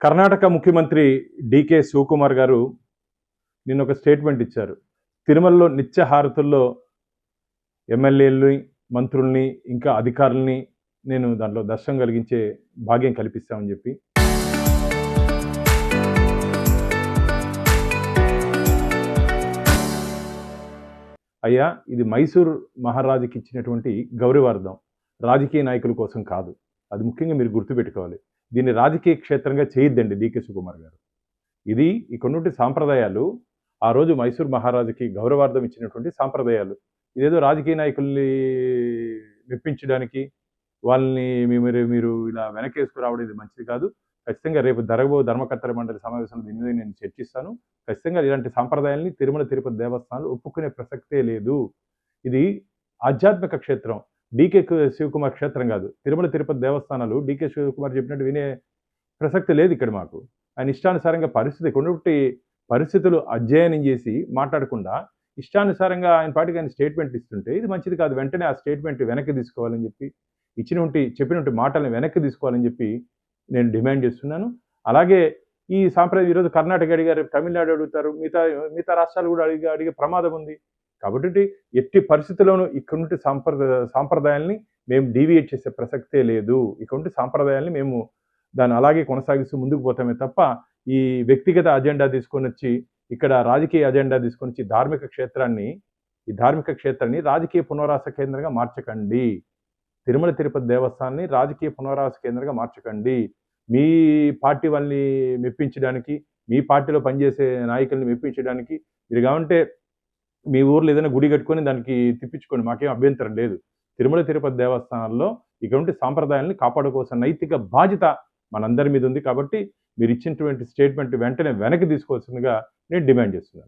కర్ణాటక ముఖ్యమంత్రి డీకే శివకుమార్ గారు నిన్న ఒక స్టేట్మెంట్ ఇచ్చారు. తిరుమలలో నిత్య హారతుల్లో ఎమ్మెల్యేలని, మంత్రుల్ని, ఇంకా అధికారుల్ని నేను దాంట్లో దర్శనం కలిగించే భాగ్యం కల్పిస్తామని చెప్పి. అయ్యా, ఇది మైసూర్ మహారాజుకి ఇచ్చినటువంటి గౌరవార్థం, రాజకీయ నాయకుల కోసం కాదు. అది ముఖ్యంగా మీరు గుర్తుపెట్టుకోవాలి. దీన్ని రాజకీయ క్షేత్రంగా చేయొద్దండి డీకే శివకుమార్ గారు. ఇది ఇక్కడున్నటువంటి సాంప్రదాయాలు ఆ రోజు మైసూర్ మహారాజుకి గౌరవార్థం ఇచ్చినటువంటి సాంప్రదాయాలు. ఇదేదో రాజకీయ నాయకుల్ని మెప్పించడానికి వాళ్ళని మీరు మీరు ఇలా వెనకేసుకురావడం ఇది మంచిది కాదు. ఖచ్చితంగా రేపు జరగబో ధర్మకర్తల మండలి సమావేశంలో దీని మీద నేను చర్చిస్తాను. ఖచ్చితంగా ఇలాంటి సాంప్రదాయాల్ని తిరుమల తిరుపతి దేవస్థానాలు ఒప్పుకునే ప్రసక్తే లేదు. ఇది ఆధ్యాత్మిక క్షేత్రం. డీకే శివకుమార్ క్షేత్రం కాదు. తిరుమల తిరుపతి దేవస్థానాలు డీకే శివకుమార్ చెప్పినట్టు వినే ప్రసక్తి లేదు ఇక్కడ మాకు. ఆయన ఇష్టానుసారంగా కొన్నిటి పరిస్థితులు అధ్యయనం చేసి మాట్లాడకుండా ఇష్టానుసారంగా ఆయన పాటికి ఆయన స్టేట్మెంట్ ఇస్తుంటే ఇది మంచిది కాదు. వెంటనే ఆ స్టేట్మెంట్ వెనక్కి తీసుకోవాలని చెప్పి, చెప్పినటువంటి మాటలను వెనక్కి తీసుకోవాలని చెప్పి నేను డిమాండ్ చేస్తున్నాను. అలాగే ఈ సాంప్రదాయం ఈరోజు కర్ణాటక అడిగారు, తమిళనాడు అడుగుతారు, మిగతా మిగతా రాష్ట్రాలు కూడా అడిగే ప్రమాదం ఉంది. కాబట్టి ఎట్టి పరిస్థితుల్లోనూ ఇక్కడుంటి సాంప్రదాయాల్ని మేము డీవియేట్ చేసే ప్రసక్తే లేదు. ఇక్కడుంటి సాంప్రదాయాల్ని మేము దాన్ని అలాగే కొనసాగిస్తూ ముందుకు పోతామే తప్ప ఈ వ్యక్తిగత అజెండా తీసుకొని వచ్చి, ఇక్కడ రాజకీయ అజెండా తీసుకొని వచ్చి ఈ ధార్మిక క్షేత్రాన్ని రాజకీయ పునరావాస కేంద్రంగా మార్చకండి. తిరుమల తిరుపతి దేవస్థానాన్ని రాజకీయ పునరావాస కేంద్రంగా మార్చకండి. మీ పార్టీ వాళ్ళని మెప్పించడానికి, మీ పార్టీలో పనిచేసే నాయకుల్ని మెప్పించడానికి మీరు కావంటే మీ ఊర్లో ఏదైనా గుడి కట్టుకొని దానికి తిప్పించుకోండి, మాకేం అభ్యంతరం లేదు. తిరుమల తిరుపతి దేవస్థానాల్లో ఇటువంటి సాంప్రదాయాల్ని కాపాడుకోవాల్సిన నైతిక బాధ్యత మనందరి మీద ఉంది. కాబట్టి మీరు ఇచ్చినటువంటి స్టేట్మెంట్ వెంటనే వెనక్కి తీసుకోవాల్సిందిగా నేను డిమాండ్ చేస్తున్నాను.